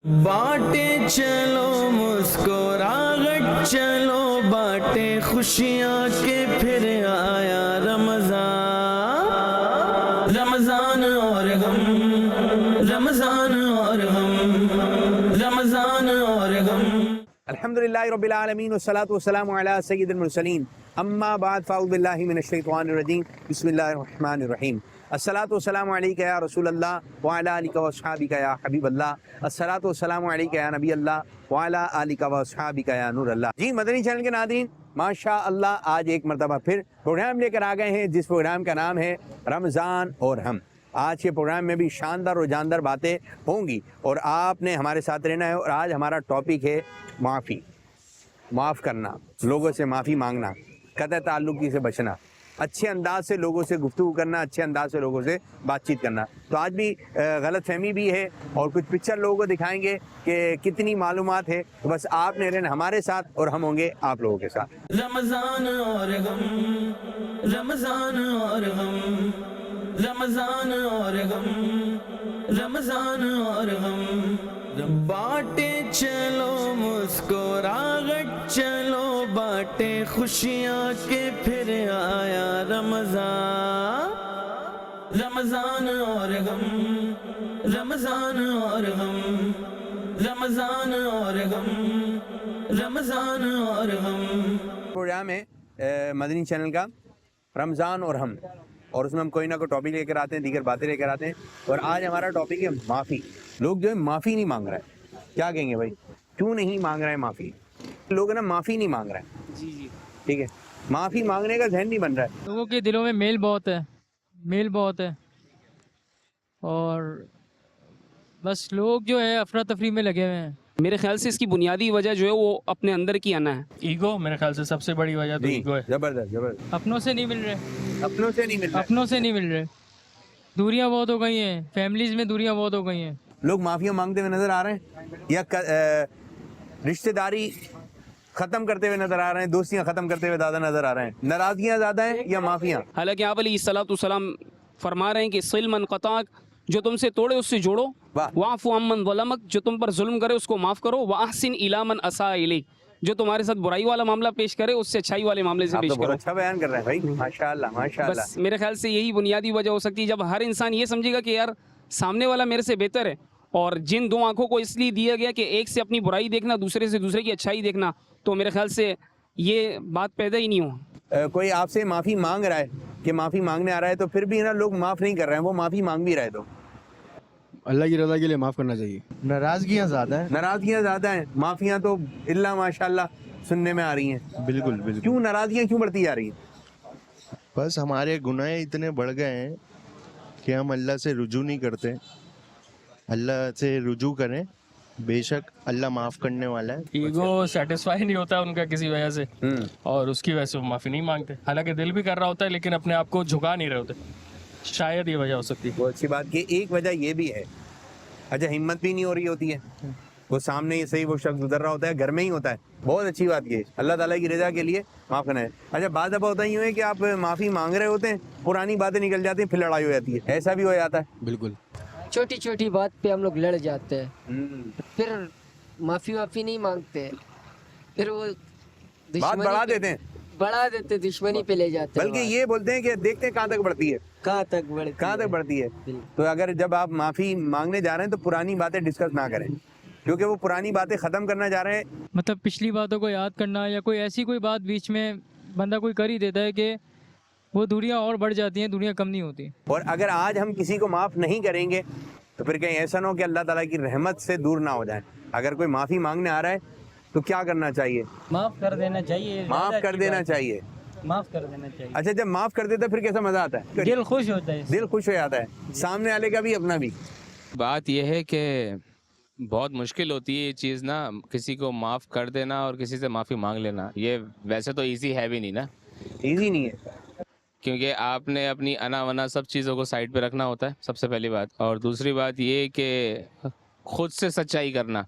बाटे चलो मुस्कुराहट चलो बाटे खुशियाँ के फिर आया रमजान, रमजान और हम, रमजान और हम, रमजान और हम। अल्हम्दुलिल्लाहि रब्बिल आलमीन वस्सलातु वस्सलामु अला सय्यिदिल मुरसलीन अम्मा बाद फ़अऊज़ु बिल्लाहि मिनश शैतानिर रजीम बिस्मिल्लाहिर रहमानिर रहीम अस्सलातु वस्सलामु अलैका या रसूलल्लाह व अला आलिका व अस्हाबिका या हबीबल्लाह अस्सलातु वस्सलामु अलैका या नबी अल्लाह व अला आलिका व अस्हाबिका या नूर अल्लाह। जी मदनी चैनल के नाज़रीन, माशा अल्लाह आज एक मरतबा फिर प्रोग्राम लेकर आ गए हैं जिस प्रोग्राम का नाम है रमज़ान और हम। आज के प्रोग्राम में भी शानदार और जानदार बातें होंगी और आपने हमारे साथ रहना है। और आज हमारा टॉपिक है माफ़ी, माफ़ करना, लोगों से माफ़ी मांगना, कतई ताल्लुकी से बचना, अच्छे अंदाज से लोगों से गुफ्तगू करना, अच्छे अंदाज से लोगों से बातचीत करना। तो आज भी गलत फहमी भी है और कुछ पिक्चर लोगों को दिखाएंगे कि कितनी मालूमात है। तो बस आपने रहना हमारे साथ और हम होंगे आप लोगों के साथ। रमजान और हम, रमजान और हम, रमजान और हम, रमजान और हम। बाटे चलो मुस्कुराहट चलो बाटे खुशियाँ के फिर आया रमजान, रमजान और हम, रमजान और हम, रमजान और हम, रमजान और हम। प्रोग्राम है मदनी चैनल का रमज़ान और हम, और उसमें हम कोई ना कोई टॉपिक लेकर आते हैं, दीगर बातें लेकर आते हैं। और आज हमारा टॉपिक है माफ़ी। लोग जो है माफ़ी नहीं मांग रहे हैं, क्या कहेंगे भाई, क्यों नहीं मांग रहे हैं माफ़ी? लोग ना माफ़ी नहीं मांग रहे हैं। जी ठीक है, माफ़ी मांगने का जहन नहीं बन रहा है। लोगों के दिलों में मेल बहुत है, मेल बहुत है, और बस लोग जो है अफरा तफरी में लगे हुए हैं। मेरे ख्याल से इसकी बुनियादी वजह जो है वो अपने अंदर की आना है। ईगो मेरे ख्याल से सबसे बड़ी वजह तो जी, ईगो है। जबरदस्त जबरदस्त। अपनों से नहीं मिल रहे, अपनों से नहीं मिल रहा है। अपनों से नहीं मिल रहे, दूरियां बहुत हो गई हैं, फैमिलीज में दूरियां बहुत हो गई हैं। लोग माफिया मांगते हुए नजर आ रहे हैं या रिश्तेदारी खत्म करते हुए नजर आ रहे हैं, दोस्तियां खत्म करते हुए ज्यादा नजर आ रहे हैं, नाराजगियां ज्यादा हैं या माफिया? हालांकि आप अलैहिस्सलाम फरमा रहे हैं कि सिल मन क़ताक, जो तुमसे तोड़े उससे जोड़ो, वाह। वाफ़ु अम्मन ज़लमक, जो तुम पर जुल्म करे उसको माफ़ करो, व अहसिन इला मन असा इलैक, जो तुम्हारे साथ बुराई वाला मामला पेश करे उससे अच्छाई वाले मामले से आप पेश तो बहुत करो। अच्छा बयान कर रहे हैं भाई, माशाअल्लाह माशाअल्लाह। बस मेरे ख्याल से यही बुनियादी वजह हो सकती है। जब हर इंसान ये समझेगा कि यार सामने वाला मेरे से बेहतर है, और जिन दो आंखों को इसलिए दिया गया कि एक से अपनी बुराई देखना, दूसरे से दूसरे की अच्छाई देखना, तो मेरे ख्याल से ये बात पैदा ही नहीं हो। कोई आपसे माफी मांग रहा है कि माफी मांगने आ रहा है, तो फिर भी ना लोग माफ नहीं कर रहे हैं, वो माफी मांग भी रहे तो अल्लाह की रज़ा के लिए माफ़ करना चाहिए। नाराजगियाँ ज़्यादा हैं। नाराजगियां ज्यादा हैं, माफियां तो इल्ला माशाअल्लाह सुनने में आ रही हैं। बिल्कुल बिल्कुल। क्यों नाराजगियां क्यों बढ़ती जा रही हैं? बस हमारे गुनाह इतने बढ़ गए हैं कि हम अल्लाह से रुजू नहीं करते। अल्लाह से रुजू करें, बेशक अल्लाह माफ़ करने वाला है। ईगो सेटिस्फाई नहीं होता उनका किसी वजह से, और उसकी वजह से वो माफी नहीं मांगते। हालांकि दिल भी कर रहा होता है लेकिन अपने आप को झुका नहीं रहे होते। शायद ये वजह हो सकती है। वो अच्छी बात की एक वजह ये भी है, अच्छा हिम्मत भी नहीं हो रही होती है, वो सामने ही सही वो शख्स गुजर रहा होता है, घर में ही होता है। बहुत अच्छी बात ये, अल्लाह ताला की रजा के लिए माफ़ करना है। अच्छा बात दफ़ा होता ही है कि आप माफ़ी मांग रहे होते हैं, पुरानी बातें निकल जाती हैं, फिर लड़ाई हो जाती है, ऐसा भी हो जाता है। बिल्कुल, छोटी छोटी बात पे हम लोग लड़ जाते हैं, फिर माफी नहीं मांगते, फिर वो बात बढ़ा देते हैं, दुश्मनी पे ले जाते हैं। बल्कि ये बोलते हैं कि देखते हैं कहाँ तक बढ़ती है, कहाँ तक बढ़ती है। तो अगर जब आप माफ़ी मांगने जा रहे हैं तो पुरानी बातें डिस्कस ना करें, क्योंकि वो पुरानी बातें ख़त्म करना जा रहे हैं। मतलब पिछली बातों को याद करना, या कोई ऐसी कोई बात बीच में बंदा कोई कर ही देता है कि वो दूरियां और बढ़ जाती हैं, दूरियां कम नहीं होती। और अगर आज हम किसी को माफ़ नहीं करेंगे तो फिर कहीं ऐसा ना हो कि अल्लाह ताला की रहमत से दूर ना हो जाए। अगर कोई माफ़ी मांगने आ रहा है तो क्या करना चाहिए? माफ़ कर देना चाहिए, माफ़ कर देना चाहिए। माफ़ कर देना चाहिए। अच्छा जब माफ़ कर देता है फिर कैसा मज़ा आता है? दिल खुश होता है, दिल खुश हो जाता है, सामने वाले का भी अपना भी। बात यह है कि बहुत मुश्किल होती है ये चीज़ ना, किसी को माफ़ कर देना और किसी से माफ़ी मांग लेना। ये वैसे तो इजी है भी नहीं ना, ईजी नहीं है, क्योंकि आपने अपनी अना वना सब चीज़ों को साइड पे रखना होता है, सबसे पहली बात। और दूसरी बात ये कि खुद से सच्चाई करना,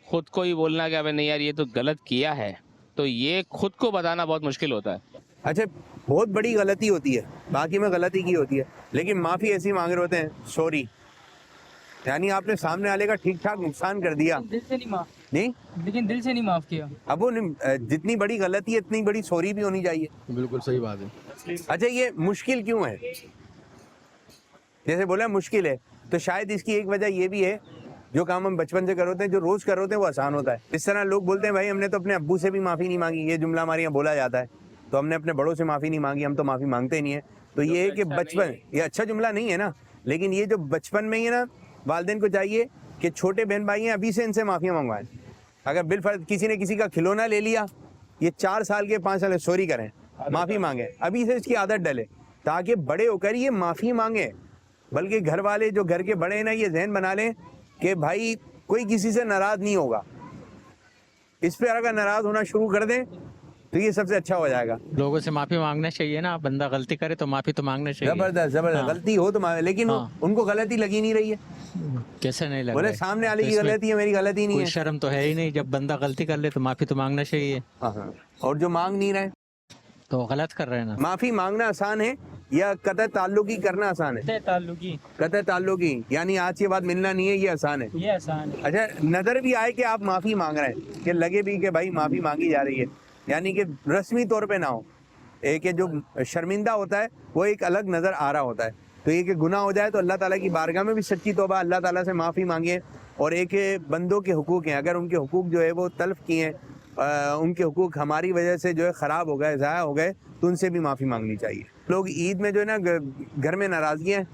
खुद को ही बोलना कि अबे नहीं यार ये तो गलत किया है, तो ये खुद को बताना बहुत मुश्किल होता है। अच्छा बहुत बड़ी गलती होती है, बाकी में गलती की होती है, लेकिन माफ़ी ऐसी मांग रहे होते हैं, सॉरी یعنی آپ نے سامنے والے کا ٹھیک ٹھاک نقصان کر دیا دل سے نہیں معاف, نہیں. لیکن دل سے نہیں معاف کیا. اب وہ جتنی بڑی غلطی ہے اتنی بڑی سوری بھی ہونی چاہیے. بالکل صحیح بات ہے. اچھا یہ مشکل کیوں ہے؟ جیسے بولا مشکل ہے تو شاید اس کی ایک وجہ یہ بھی ہے جو کام ہم بچپن سے کر ہوتے ہیں, جو روز کر ہوتے ہیں وہ آسان ہوتا ہے. اس طرح لوگ بولتے ہیں بھائی ہم نے تو اپنے ابو سے بھی معافی نہیں مانگی, یہ جملہ ہمارے یہاں بولا جاتا ہے, تو ہم نے اپنے بڑوں سے معافی نہیں مانگی, ہم تو معافی مانگتے نہیں ہیں. تو یہ ہے کہ بچپن, یہ اچھا جملہ نہیں ہے نا, لیکن یہ جو بچپن میں ہی ہے نا, والدین کو چاہیے کہ چھوٹے بہن بھائی ہیں ابھی سے ان سے معافیاں منگوائیں. اگر بالفرض کسی نے کسی کا کھلونا لے لیا, یہ 4 سال کے 5 سال سوری کریں, معافی مانگیں, ابھی سے اس کی عادت ڈلے تاکہ بڑے ہو کر یہ معافی مانگیں. بلکہ گھر والے جو گھر کے بڑے ہیں نا, یہ ذہن بنا لیں کہ بھائی کوئی کسی سے ناراض نہیں ہوگا. اس پہ اگر ناراض ہونا شروع کر دیں تو یہ سب سے اچھا ہو جائے گا. لوگوں سے معافی مانگنا چاہیے نا, بندہ غلطی کرے تو معافی تو مانگنا چاہیے. زبردست زبردست, غلطی ہو تو لیکن ان کو غلطی لگی نہیں رہی ہے. کیسے نہیں لگ بولے سامنے والے کی غلطی ہے, میری غلطی نہیں کوئی ہے. شرم تو ہے ہی نہیں, جب بندہ غلطی کر لے تو معافی تو مانگنا چاہیے. اور جو مانگ نہیں رہے تو غلط کر رہے ہیں نا. معافی مانگنا آسان ہے یا قطع تعلقی کرنا آسان ہے؟ قطع تعلقی یعنی آج کے بعد ملنا نہیں ہے, یہ آسان ہے. یہ آسان ہے. اچھا نظر بھی آئے کہ آپ معافی مانگ رہے ہیں, کہ لگے بھی کہ بھائی معافی مانگی جا رہی ہے, یعنی کہ رسمی طور پہ نہ ہو, ایک جو شرمندہ ہوتا ہے وہ ایک الگ نظر آ رہا ہوتا ہے. تو یہ کہ گناہ ہو جائے تو اللہ تعالیٰ کی بارگاہ میں بھی سچی توبہ, اللہ تعالیٰ سے معافی مانگیں. اور ایک بندوں کے حقوق ہیں, اگر ان کے حقوق جو ہے وہ تلف کیے ہیں, ان کے حقوق ہماری وجہ سے جو ہے خراب ہو گئے, ضائع ہو گئے, تو ان سے بھی معافی مانگنی چاہیے. لوگ عید میں جو ہے نا گھر میں ناراضگیاں ہیں,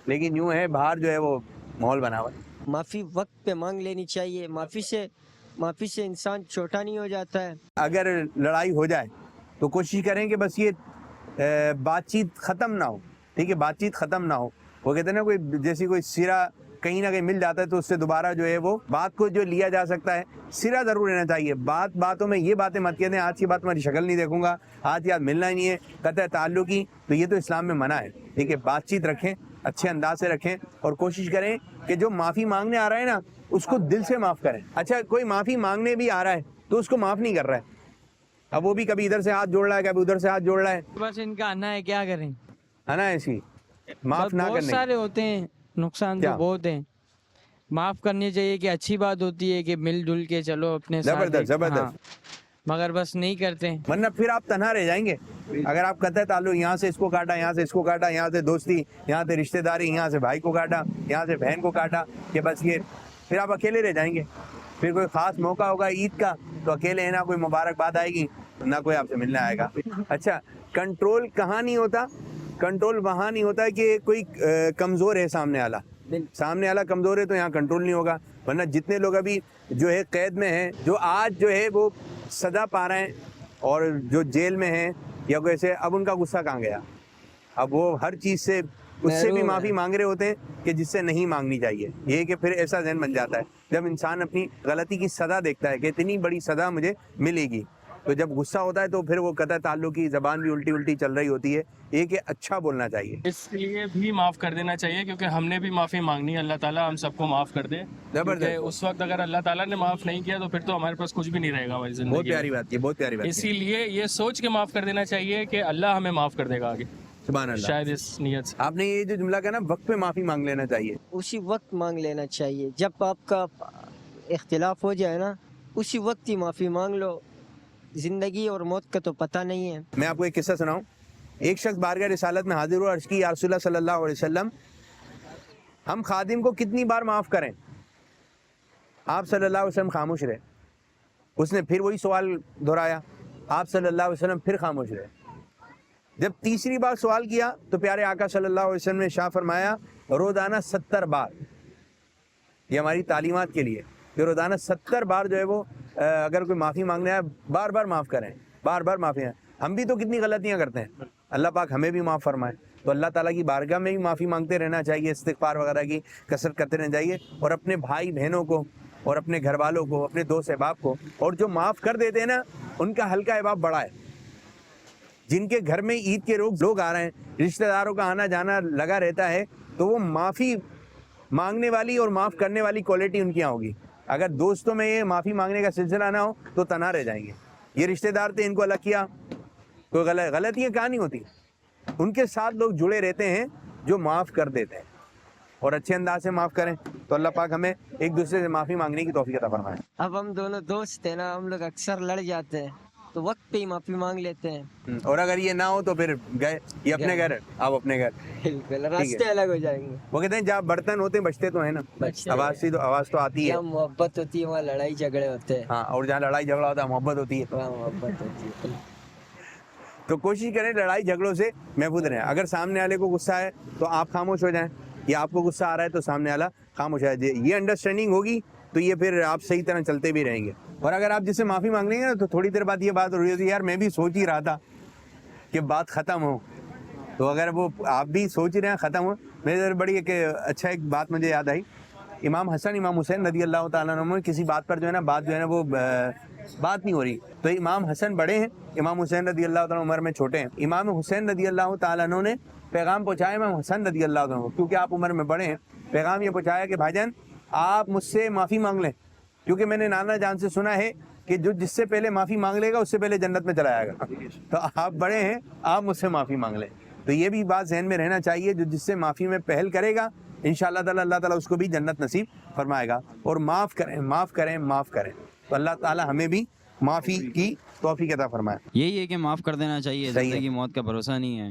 لیکن یوں ہے باہر جو ہے وہ ماحول بنا ہوا ہے. معافی وقت پہ مانگ لینی چاہیے. معافی سے انسان چھوٹا نہیں ہو جاتا ہے. اگر لڑائی ہو جائے تو کوشش کریں کہ بس یہ بات چیت ختم نہ ہو. ٹھیک ہے, بات چیت ختم نہ ہو. وہ کہتے ہیں نا کوئی جیسی کوئی سرا کہیں نہ کہیں مل جاتا ہے تو اس سے دوبارہ جو ہے وہ بات کو جو لیا جا سکتا ہے, سرا ضرور رہنا چاہیے. باتوں میں یہ باتیں مت کہتے ہیں آج کی بات تمہاری شکل نہیں دیکھوں گا, آج کی بات ملنا ہی نہیں ہے, قطع تعلقی, تو یہ تو اسلام میں منع ہے. ٹھیک ہے, بات چیت رکھیں, اچھے انداز سے رکھیں, اور کوشش کریں کہ جو معافی مانگنے آ رہا ہے نا اس کو دل سے معاف کریں. اچھا کوئی معافی مانگنے بھی آ رہا ہے تو اس کو معاف نہیں کر رہا ہے, اب وہ بھی کبھی ادھر سے ہاتھ جوڑ رہا ہے, کبھی ادھر سے ہاتھ جوڑ رہا ہے. بس ان کا آنا ہے, کیا کریں, ہے نا, ایسی معاف نہ بہت کرنے. سارے ہوتے ہیں نقصان تو بہت ہیں. معاف کرنی چاہیے کہ اچھی بات ہوتی ہے کہ مل جل کے چلو اپنے ساتھ. زبردست زبردست. مگر بس نہیں کرتے, ورنہ پھر آپ تنہا رہ جائیں گے. اگر آپ قطع تعلق یہاں سے اس کو کاٹا, یہاں سے اس کو کاٹا, یہاں سے دوستی, یہاں سے رشتہ داری, یہاں سے بھائی کو کاٹا, یہاں سے بہن کو کاٹا, کہ بس یہ پھر آپ اکیلے رہ جائیں گے. پھر کوئی خاص موقع ہوگا عید کا تو اکیلے ہیں, نہ کوئی مبارکباد آئے گی, نہ کوئی آپ سے ملنے آئے گا. اچھا کنٹرول کہاں نہیں ہوتا؟ کنٹرول وہاں نہیں ہوتا کہ کوئی کمزور ہے سامنے والا کمزور ہے تو یہاں کنٹرول نہیں ہوگا. ورنہ جتنے لوگ ابھی جو ہے قید میں ہیں, جو آج جو ہے وہ سزا پا رہے ہیں اور جو جیل میں ہیں یا کوئی ایسے, اب ان کا غصہ کہاں گیا؟ اب وہ ہر چیز سے اس سے بھی معافی مانگ رہے ہوتے ہیں کہ جس سے نہیں مانگنی چاہیے. یہ کہ پھر ایسا ذہن بن جاتا ہے جب انسان اپنی غلطی کی سزا دیکھتا ہے کہ اتنی بڑی سزا مجھے ملے گی, تو جب غصہ ہوتا ہے تو پھر وہ قطع تعلق کی زبان بھی الٹی چل رہی ہوتی ہے. یہ کہ اچھا بولنا چاہیے. اس لیے بھی معاف کر دینا چاہیے کیونکہ ہم نے بھی معافی مانگنی ہے, اللہ تعالیٰ ہم سب کو معاف کر دے. کیونکہ اس وقت اگر اللہ تعالیٰ نے معاف نہیں کیا تو پھر تو ہمارے پاس کچھ بھی نہیں رہے گا ہماری زندگی. بہت پیاری بات, یہ بہت پیاری بات. اسی لیے یہ سوچ کے معاف کر دینا چاہیے کہ اللہ ہمیں معاف کر دے گا آگے. سبحان اللہ. شاید اس نیت سے آپ نے یہ جو جملہ کہا نا, وقت پہ معافی مانگ لینا چاہیے. اسی وقت مانگ لینا چاہیے. جب آپ کا اختلاف ہو جائے نا, اسی وقت ہی معافی مانگ لو. زندگی اور موت کا تو پتہ نہیں ہے. میں آپ کو ایک قصہ سناؤں. ایک شخص بارگاہ رسالت میں حاضر ہوا, عرض کی یا رسول اللہ صلی اللہ علیہ وسلم, ہم خادم کو کتنی بار معاف کریں؟ آپ صلی اللہ علیہ وسلم خاموش رہے. اس نے پھر وہی سوال دہرایا, آپ صلی اللہ علیہ وسلم پھر خاموش رہے. جب تیسری بار سوال کیا تو پیارے آقا صلی اللہ علیہ وسلم نے ارشاد فرمایا روزانہ 70 بار. یہ ہماری تعلیمات کے لیے کہ روزانہ 70 بار جو ہے وہ اگر کوئی معافی مانگنا ہے بار بار معاف کریں, بار بار معافی. ہم بھی تو کتنی غلطیاں کرتے ہیں, اللہ پاک ہمیں بھی معاف فرمائے. تو اللہ تعالیٰ کی بارگاہ میں بھی معافی مانگتے رہنا چاہیے, استغفار وغیرہ کی کثرت کرتے رہنا چاہیے, اور اپنے بھائی بہنوں کو اور اپنے گھر والوں کو, اپنے دوست احباب کو, اور جو معاف کر دیتے ہیں نا ان کا ہلکا احباب بڑا ہے. جن کے گھر میں عید کے لوگ آ رہے ہیں, رشتہ داروں کا آنا جانا لگا رہتا ہے, تو وہ معافی مانگنے والی اور معاف کرنے والی کوالٹی ان کی یہاں ہوگی. اگر دوستوں میں یہ معافی مانگنے کا سلسلہ نہ ہو تو تنہا رہ جائیں گے. یہ رشتہ دار تھے, ان کو الگ کیا, کوئی غلطیاں کہاں نہیں ہوتی. ان کے ساتھ لوگ جڑے رہتے ہیں جو معاف کر دیتے ہیں. اور اچھے انداز سے معاف کریں تو اللہ پاک ہمیں ایک دوسرے سے معافی مانگنے کی توفیق عطا فرمائے. اب ہم دونوں دوست ہیں نا, ہم لوگ اکثر لڑ جاتے ہیں تو وقت پہ ہی معافی مانگ لیتے ہیں. اور اگر یہ نہ ہو تو پھر گئے یہ اپنے گھر, آپ اپنے گھر. بالکل راستے الگ ہو جائیں گے. وہ کہتے ہیں جہاں برتن ہوتے ہیں بچتے تو ہیں نا, آواز تو آتی ہے. جہاں محبت ہوتی ہے وہاں لڑائی جھگڑے ہوتے ہیں. ہاں, اور جہاں لڑائی جھگڑا ہوتا ہے محبت ہوتی ہے. وہاں محبت ہوتی ہے. تو کوشش کریں لڑائی جھگڑوں سے محفوظ رہیں. اگر سامنے والے کو غصہ ہے تو آپ خاموش ہو جائیں, یا آپ کو غصہ آ رہا ہے تو سامنے والا خاموش ہو جائے. یہ انڈرسٹینڈنگ ہوگی تو یہ پھر آپ صحیح طرح چلتے بھی رہیں گے. اور اگر آپ جس سے معافی مانگ لیں گے نا تو تھوڑی دیر بعد یہ بات ہو رہی ہوتی ہے یار میں بھی سوچ ہی رہا تھا کہ بات ختم ہو. تو اگر وہ آپ بھی سوچ رہے ہیں ختم ہو, میرے بڑی ایک بات مجھے یاد آئی. امام حسن امام حسین رضی اللہ تعالیٰ عنہ کسی بات پر جو ہے نا بات وہ بات نہیں ہو رہی. تو امام حسن بڑے ہیں, امام حسین رضی اللہ تعالیٰ عمر میں چھوٹے ہیں. امام حسین رضی اللہ تعالیٰ عنہ نے پیغام پہنچایا امام حسن رضی اللہ تعالیٰ عنہ, کیونکہ آپ عمر میں بڑے ہیں. پیغام یہ پہنچایا کہ بھائی جان آپ مجھ سے معافی مانگ لیں, کیونکہ میں نے نانا جان سے سنا ہے کہ جس سے پہلے معافی مانگ لے گا اس سے پہلے جنت میں چلا جائے گا. تو آپ بڑے ہیں, آپ مجھ سے معافی مانگ لیں. تو یہ بھی بات ذہن میں رہنا چاہیے, جس سے معافی میں پہل کرے گا انشاءاللہ تعالیٰ اللہ تعالیٰ اس کو بھی جنت نصیب فرمائے گا. اور معاف کریں معاف کریں معاف کریں, تو اللہ تعالیٰ ہمیں بھی معافی کی توفیق عطا فرمائے. یہی ہے کہ معاف کر دینا چاہیے, زندگی موت کا بھروسہ نہیں ہے,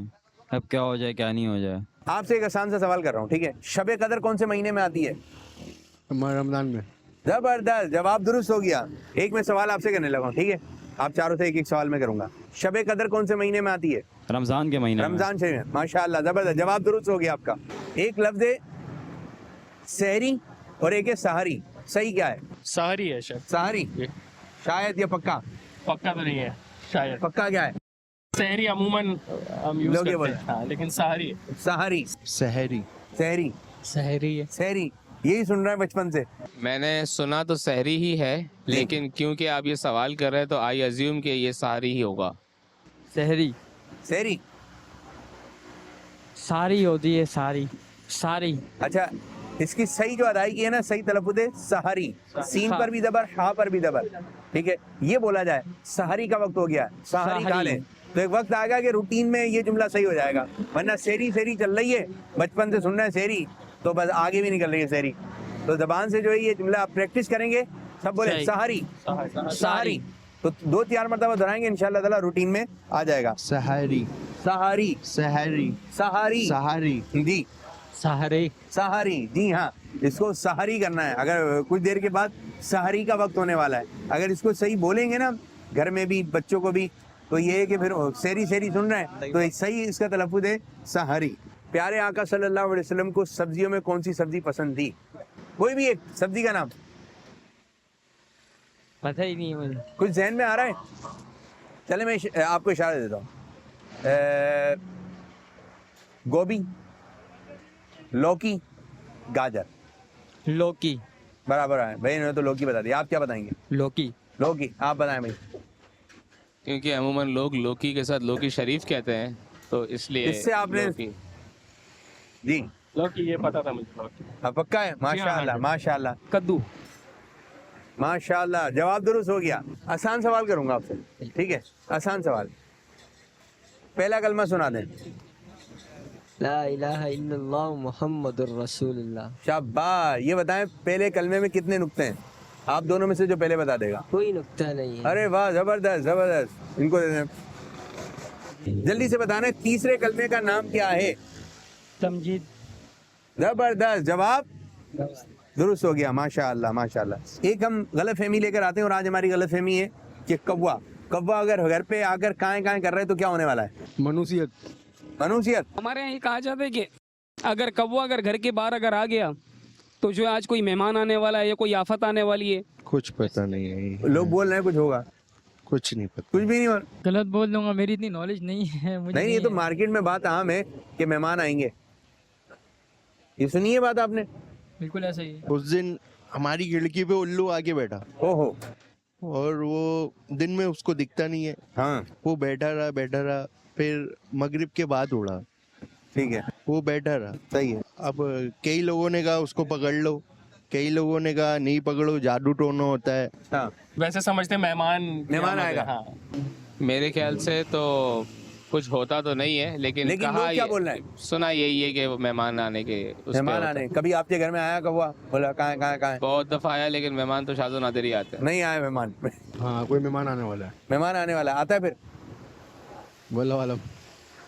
اب کیا ہو جائے کیا نہیں ہو جائے. آپ سے ایک آسان سا سوال کر رہا ہوں, ٹھیک ہے؟ شب قدر کون سے مہینے میں آتی ہے؟ رمضان میں. زبردست, جواب درست ہو گیا. ایک میں سوال آپ سے کرنے لگا ہوں, ٹھیک ہے؟ آپ چاروں سے ایک سوال میں کروں گا. شب قدر کون سے مہینے میں آتی ہے؟ رمضان کے مہینے. رمضان شریف میں. ماشاءاللہ, زبردست, جواب درست ہو گیا آپ کا. ایک لفظ ہے سحری اور ایک ہے سحری, صحیح کیا ہے؟ سحری ہے شاید. سحری شاید یا پکا؟ پکا تو نہیں ہے, شاید. پکا کیا ہے؟ سحری عموماً ہم یوز کرتے ہیں, ہاں, لیکن سحری ہے. سحری سحری سحری سحری ہے. سحری یہی سن رہا ہے بچپن سے. میں نے سنا تو سحری ہی ہے, لیکن کیونکہ آپ یہ سوال کر رہے ہیں تو آئی ازیوم کہ یہ سحری ہی ہوگا. سحری سحری ساری ہوتی ہے, ساری ساری. اچھا, اس کی صحیح جو ادائیگی ہے نا, صحیح تلفظ ہے سحری, سین پر بھی زبر, ہا پر بھی زبر, ٹھیک ہے؟ یہ بولا جائے سحری کا وقت ہو گیا, سحری کھا لیں. تو ایک وقت آئے گا کہ روٹین میں یہ جملہ صحیح ہو جائے گا, ورنہ سحری سحری چل رہی ہے, بچپن سے سن رہے ہیں سحری, تو بس آگے بھی نکل رہی ہے سحری. تو زبان سے جو ہے یہ جملہ آپ پریکٹس کریں گے, سب بولے سحری سحری, تو 2-4 مرتبہ دہرائیں گے انشاءاللہ تعالیٰ روٹین میں آ جائے گا. سحری سحری سحری سحری سحری جی, سحری سحری جی ہاں, اس کو سحری کرنا ہے. اگر کچھ دیر کے بعد سحری کا وقت ہونے والا ہے, اگر اس کو صحیح بولیں گے نا گھر میں بھی بچوں کو بھی, تو یہ ہے کہ پھر سحری سحری سن رہے ہیں, تو صحیح اس کا تلفظ ہے سحری. پیارے آقا صلی اللہ علیہ وسلم کو سبزیوں میں کون سی سبزی پسند تھی؟ کوئی بھی ایک سبزی کا نام پتہ ہی نہیں مجھے. کچھ ذہن میں آ رہا ہے؟ چلے میں آپ کو اشارہ دیتا ہوں. گوبھی, لوکی, گاجر. لوکی. برابر ہے بھائی, انہوں نے تو لوکی بتا دیا. آپ کیا بتائیں گے؟ لوکی. لوکی. آپ بتائیں بھائی. کیونکہ عموماً لوگ لوکی کے ساتھ لوکی شریف کہتے ہیں, تو اس لیے اس سے آپ نے جی لوکی یہ پتا تھا مجھے. لوکی پکا ہے. ماشاءاللہ ماشاءاللہ. کدو. ماشاءاللہ, جواب درست ہو گیا. آسان سوال کروں گا آپ سے, ٹھیک ہے؟ آسان سوال. پہلا کلمہ سنا دیں. لا الہ الا اللہ محمد الرسول اللہ. شاباش. یہ بتائیں پہلے کلمے میں کتنے نقطے ہیں؟ آپ دونوں میں سے جو پہلے بتا دے گا. کوئی نقطہ نہیں ہے. ارے واہ, زبردست زبردست. ان کو دے دیں. جلدی سے بتانا تیسرے کلمے کا نام کیا ہے؟ تمجید. زبردست, جواب درست ہو گیا. ماشاءاللہ ماشاءاللہ. ایک ہم غلط فہمی لے کر آتے ہیں, اور آج ہماری غلط فہمی ہے کہ کوا اگر گھر پہ آ کر کائیں کر رہے تو کیا ہونے والا ہے؟ منوسیت. منوسیت. ہمارے یہاں یہ کہا جاتا ہے کہ اگر کوا اگر گھر کے باہر اگر آ گیا تو جو ہے آج کوئی مہمان آنے والا ہے یا کوئی آفت آنے والی ہے. کچھ پتہ نہیں ہے, لوگ بول رہے ہیں کچھ ہوگا, کچھ نہیں پتہ. کچھ بھی نہیں. اور غلط بول دوں گا, میری اتنی نالج نہیں ہے. مجھے نہیں, یہ تو مارکیٹ میں بات عام ہے کہ مہمان آئیں گے. یہ سنی ہے بات آپ نے؟ بالکل ایسا ہی ہے. اس دن ہماری کھڑکی پہ الو آ کے بیٹھا, او ہو, اور وہ دن میں اس کو دکھتا نہیں ہے. ہاں وہ بیٹھا رہا, پھر مغرب کے بعد اڑا. ٹھیک ہے, وہ بیٹھا رہا. صحیح ہے. اب کئی لوگوں نے کہا اس کو پکڑ لو, کئی لوگوں نے کہا نہیں پکڑو, جادو ٹونا ہوتا ہے. ہاں, ویسے سمجھتے ہیں مہمان آئے گا. ہاں, میرے خیال سے تو कुछ होता तो नहीं है, लेकिन लेकिन कहा लोग क्या ये- बोल रहे हैं? सुना यही है कि वो मेहमान आने के उसके मेहमान होता आने है। कभी आपके घर में आया कौवा? बोला कहाँ कहाँ कहाँ? बहुत दफा आया, लेकिन मेहमान तो शादो नादिर ही आते हैं। नहीं आए मेहमान। हाँ कोई मेहमान आने वाला है, मेहमान आने वाला आता है फिर? बोला वाला।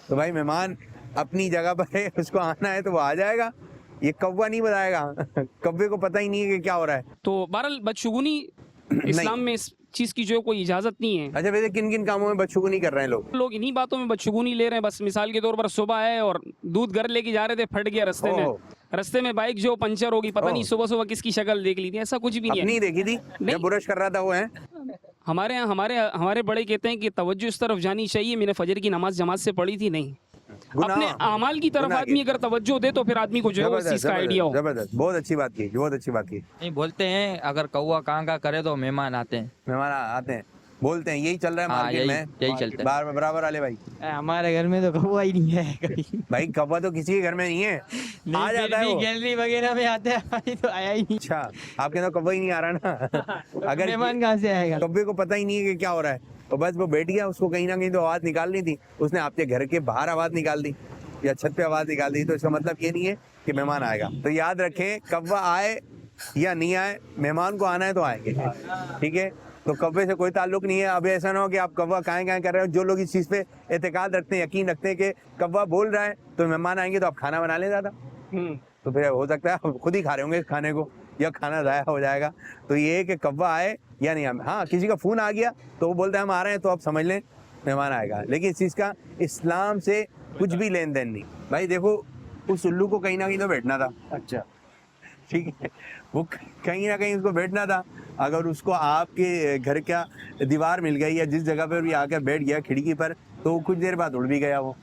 तो भाई मेहमान अपनी जगह पर है, उसको आना है तो वो आ जाएगा, ये कौवा नहीं बताएगा। कौवे को पता ही नहीं है कि क्या हो रहा है। तो बहरहाल बदशगुनी इस्लाम में इस चीज़ की जो है कोई इजाज़त नहीं है। अच्छा वैसे किन किन कामों में बदशगुनी कर रहे हैं लोग? लोग इन्हीं बातों में बदशगुनी ले रहे हैं। बस मिसाल के तौर पर सुबह है और दूध घर लेके जा रहे थे, फट गया रास्ते में, ओह। रास्ते में बाइक जो पंचर होगी, पता नहीं ओह। सुबह सुबह किसकी शक्ल देख ली थी, ऐसा कुछ भी नहीं अपनी है। देखी थी जब बुरश कर रहा था वो है? हमारे यहाँ हमारे बड़े कहते हैं कि तवज्जो इस तरफ जानी चाहिए। मैंने फजर की नमाज जमात से पढ़ी थी, नहीं गुनाह- अपने अमाल की तरफ गुनाह आदमी अगर तवज्जो दे तो फिर आदमी को जो है उस चीज़ का आइडिया हो। जबरदस्त, बहुत अच्छी बात की, बहुत अच्छी बात की। नहीं बोलते हैं अगर कौवा कां का करे तो मेहमान आते हैं। मेहमान आते हैं, बोलते हैं, यही चल रहा है हाँ, मार्केट में, यही चलता है। बार बराबर वाले भाई। हमारे घर में तो कौवा ही नहीं है कभी। भाई कौवा तो किसी के घर में नहीं है, आ जाता है वो। गैलरी वगैरह में आता है, अभी तो आया ही नहीं। अच्छा आपके तो कौवा ही नहीं आ रहा ना। अगर मेहमान कहाँ से आएगा? कौवे को पता ही नहीं है कि क्या हो रहा है, तो बस वो बैठ गया, उसको कहीं ना कहीं तो आवाज निकालनी थी, उसने आपके घर के बाहर आवाज निकाल दी या छत पे आवाज निकाल दी, तो इसका मतलब ये नहीं है कि मेहमान आएगा। तो याद रखें, कौवा आए या नहीं आए, मेहमान को आना है तो आएंगे, ठीक है? तो कौवे से कोई ताल्लुक नहीं है। अब ऐसा ना हो कि आप कौवा काएं काएं कर रहे हो। जो लोग इस चीज़ पे एतकाद रखते हैं, यकीन रखते हैं कि कौवा बोल रहा है तो मेहमान आएंगे, तो आप खाना बना लें ज़्यादा, तो फिर हो सकता है आप खुद ही खा रहे होंगे इस खाने को, या खाना ज़ाया हो जाएगा। तो ये है कि कौवा आए या नहीं आए। हाँ किसी का फ़ोन आ गया तो वो बोलता है हम आ रहे हैं, तो आप समझ लें मेहमान आएगा, लेकिन इस चीज़ का इस्लाम से कुछ भी लेन देन नहीं। भाई देखो, उस उल्लू को कहीं ना कहीं तो बैठना था, अच्छा ठीक है, वो कहीं ना कहीं उसको बैठना था। अगर उसको आपके घर का दीवार मिल गई या जिस जगह पर भी आकर बैठ गया खिड़की पर, तो कुछ देर बाद उड़ भी गया वो।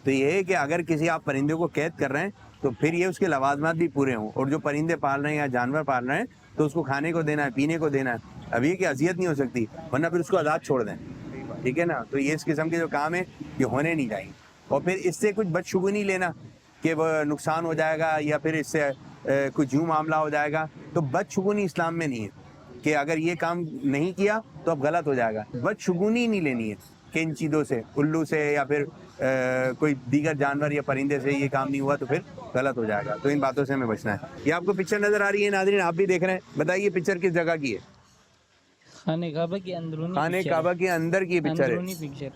तो ये है कि अगर किसी आप परिंदे को कैद कर रहे हैं तो फिर ये उसके लवाजमात भी पूरे हों, और जो परिंदे पाल रहे हैं या जानवर पाल रहे हैं तो उसको खाने को देना है, पीने को देना है। अब ये कि अजियत नहीं हो सकती, वरना फिर उसको आज़ाद छोड़ दें, ठीक है ना? तो ये इस किस्म के जो काम है ये होने नहीं चाहिए। और फिर इससे कुछ बदशगुनी लेना कि वो नुकसान हो जाएगा या फिर इससे कुछ यूँ मामला हो जाएगा, तो बदशगुनी इस्लाम में नहीं है कि अगर ये काम नहीं किया तो अब गलत हो जाएगा। बदशगुनी नहीं लेनी है कि इन चीज़ों से, उल्लू से या फिर कोई दीगर जानवर या परिंदे से ये काम नहीं हुआ तो फिर गलत हो जाएगा। तो इन बातों से हमें बचना है। ये आपको पिक्चर नज़र आ रही है नाज़रीन, आप भी देख रहे हैं, बताइए पिक्चर किस जगह की है? खाने काबा की अंदरूनी खाने काबा के अंदर की पिक्चर है। अंदरूनी पिक्चर।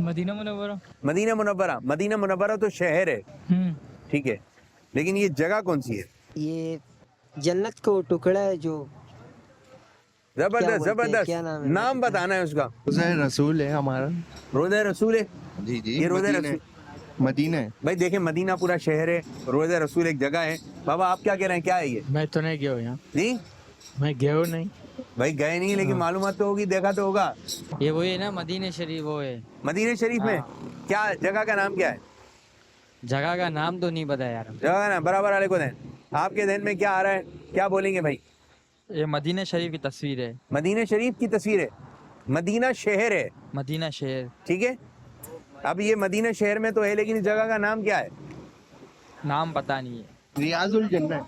मदीना मुनव्वरा। मदीना मुनव्वरा, मदीना मुनव्वरा तो शहर है, ठीक है, लेकिन ये जगह कौन सी है? ये जन्नत को टुकड़ा है जो जबरदस्त क्या जबरदस्त, नाम है? नाम बताना है उसका। रोज़ा रसूल है हमारा। रोज़ा रसूल है जी जी, ये रोज़ा मदीना रसूल। मदीना है। भाई देखें, मदीना पूरा शहर है, रोज़ा रसूल एक जगह है। बाबा आप क्या कह रहे हैं, क्या है ये? मैं तो नहीं गया हूँ यहाँ, जी मैं गया हूँ नहीं। भाई गए नहीं, लेकिन मालूमात तो होगी, देखा तो होगा। ये वही है ना मदीने शरीफ, वो है। मदीना शरीफ में क्या जगह का नाम क्या है? जगह का नाम तो नहीं पता यार। जगह का नाम बराबर वाले को दें। आपके ध्यान में क्या आ रहा है, क्या बोलेंगे भाई? ये मदीना शरीफ की तस्वीर है। मदीना शरीफ की तस्वीर है, मदीना शहर है, मदीना शहर, ठीक है। अब ये मदीना शहर में तो है, लेकिन इस जगह का नाम क्या है? नाम पता नहीं है। रियाजुल जन्ना है,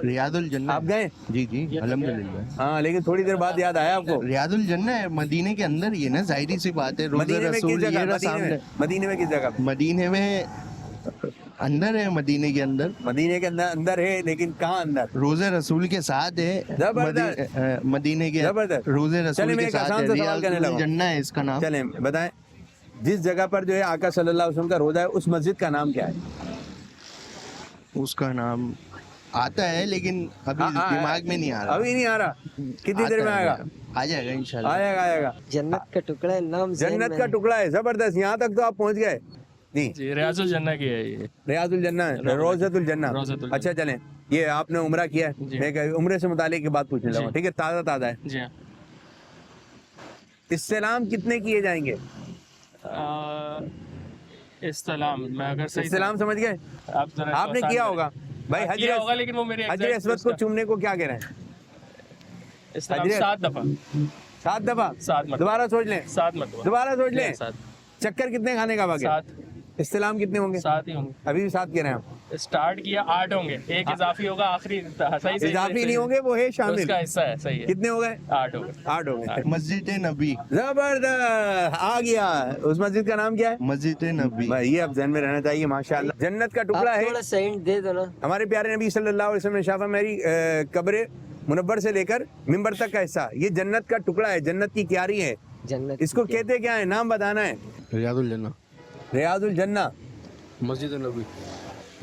रियाजुल जन्ना। आप गए? जी जी अल्हम्दुलिल्लाह। हाँ, लेकिन थोड़ी देर बाद याद आया आपको। रियाजुल जन्ना है मदीने के अंदर ही है ना, जाहिर सी बात है। रोज़ा मदीने में किस रसूल ये जगह? रहा मदीने सामने। में, मदीने में किस जगह? मदीने में अंदर है, मदीने के अंदर। मदीने के अंदर अंदर है, लेकिन कहाँ अंदर? रोज़े रसूल के साथ है। जबरदस्त। मदीने के जबरदस्त। रोज़े चलिए रसूल मैं के एक साथ आसान है। सा सवाल करने रियाजुल लगा। जन्ना है इसका नाम। चलें बताएं, जिस जगह पर जो है आका सल्लल्लाहु अलैहि वसल्लम का रोजा है, उस मस्जिद का नाम क्या है? उसका नाम आता है लेकिन अभी दिमाग में नहीं आ रहा। अभी नहीं आ रहा, कितनी देर में आएगा? आ जाएगा इंशाल्लाह। आएगा आएगा। जन्नत का टुकड़ा है, नाम जन्नत का टुकड़ा है, जबरदस्त, यहाँ तक तो आप पहुँच गए। जी जी, रियाजुल जन्ना की है ये। रियाजुल जन्ना है, रोज़तुल जन्ना। रोज़तुल अच्छा चलें, ये आपने उम्रा किया है, जी। मैं उम्रे से मुतालिक की बात पूछने लगा, जी। ठीक है, ताज़ा ताज़ा है। जी हाँ। इस्तेलाम कितने किए जाएंगे? इस्लाम मैं अगर सही इस्तेलाम समझ गए? आप जरा आपने आसान किया करें। होगा भाई। हाँ, किया होगा, लेकिन वो मेरे हजर exact अस्वद को उसका- चूमने को क्या कह रहे हैं? इस्लाम हजर- 7 दफा 7 दफा। 7 मत दोबारा सोच लें, 7 मत दोबारा सोच लें। 7 चक्कर कितने खाने का बाकी? 7 इस्तेलाम कितने होंगे? 7 ही होंगे। अभी भी 7 कह रहे हैं आप? स्टार्ट किया 8 होंगे, एक इजाफी होगा आखिरी सही से इजाफी नहीं होंगे, वो है शामिल, उसका हिस्सा है, सही है। कितने हो गए? 8 हो गए। 8 हो गए। मस्जिद नबी, जबरदस्त, आ गया। उस मस्जिद का नाम क्या है? मस्जिद नबी। भाई ये अब ध्यान में रहना चाहिए। माशाअल्लाह, जन्नत का टुकड़ा है। थोड़ा सेंट दे दो ना। हमारे प्यारे नबी सल्लल्लाहु अलैहि वसल्लम ने शाफा मेरी कब्र मुनव्वर से लेकर मिंबर तक का हिस्सा, ये जन्नत का टुकड़ा है, जन्नत की क्यारी है। जन्नत इसको कहते क्या है? नाम बताना है। रियादुल जन्ना, रियाजुल जन्ना। मस्जिद नबी,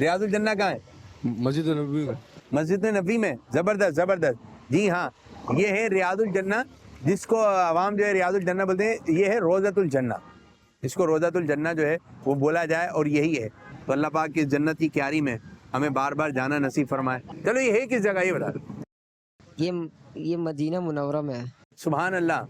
रियाजुल जन्ना कहाँ है? मस्जिद नबी में। मस्जिद नबी में। जबरदस्त जबरदस्त, जी हाँ, ये है रियाजुल जन्ना, जिसको आवाम जो है रियाजुल जन्ना बोलते हैं। ये है रोज़तुल जन्ना, इसको रोज़तुल जन्ना जो है वो बोला जाए, और यही है। तो अल्लाह पाक की जन्नत की क्यारी में हमें बार बार जाना नसीब फरमाए। चलो, ये है किस जगह, ये बता दो। ये मदीना मुनव्वरा में है। सुभान अल्लाह,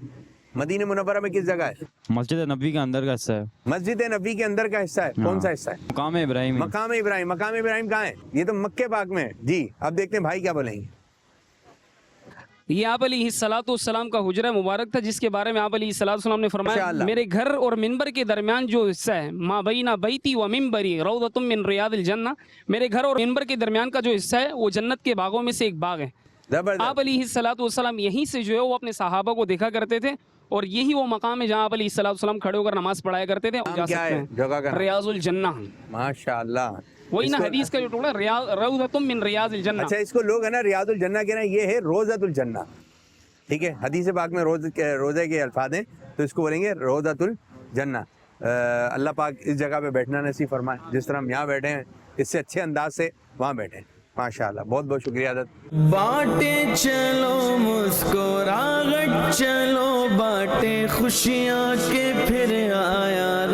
मदीना मुनव्वरा में किस जगह है? मस्जिद नबी का अंदर का हिस्सा है। मस्जिद नबी के अंदर का हिस्सा है। कौन सा हिस्सा है? मकाम इब्राहिम। मकाम इब्राहिम। मकाम इब्राहिम कहाँ है? ये तो मक्के पाक में है जी। अब देखते हैं भाई क्या बोलेंगे। ये आप अलैहिस्सलाम का हुजरा मुबारक था, जिसके बारे में आप अलैहिस्सलाम ने फरमाया, माशाअल्लाह। मेरे घर और मिंबर के दरमियान जो हिस्सा है, मा बैना बैती व मिंबरी रौदतुम मिन रियादिल जन्ना, मेरे घर और मिंबर के दरमियान का जो हिस्सा है वो जन्नत के बागों में से एक बाग है। आप अलैहिस्सलाम यहीं से जो है वो अपने सहाबा को देखा करते थे, और यही वो मकाम है जहाँ आप अलैहिस्सलाम खड़े होकर नमाज पढ़ाया करते थे। नाम क्या है जगह का? रियाजुल जन्ना। माशाअल्लाह, वही ना इसको- हदीस का जो टुकड़ा रौदतुम मिन रियादिल जन्ना। अच्छा, इसको लोग है ना रियाजुल जन्ना कह रहे हैं, ये है रोज़तुल जन्ना। ठीक है, हदीस पाक में रोज़े के अल्फाज हैं, तो इसको बोलेंगे रोज़तुल जन्ना। अल्लाह पाक इस जगह पे बैठना नसीब फरमाए, जिस तरह हम यहाँ बैठे हैं, इससे अच्छे अंदाज से वहाँ बैठे। माशाअल्लाह, बहुत बहुत शुक्रिया आदत। बाटे चलो मुस्कुराहट चलो, बाटे खुशियाँ के फिर आया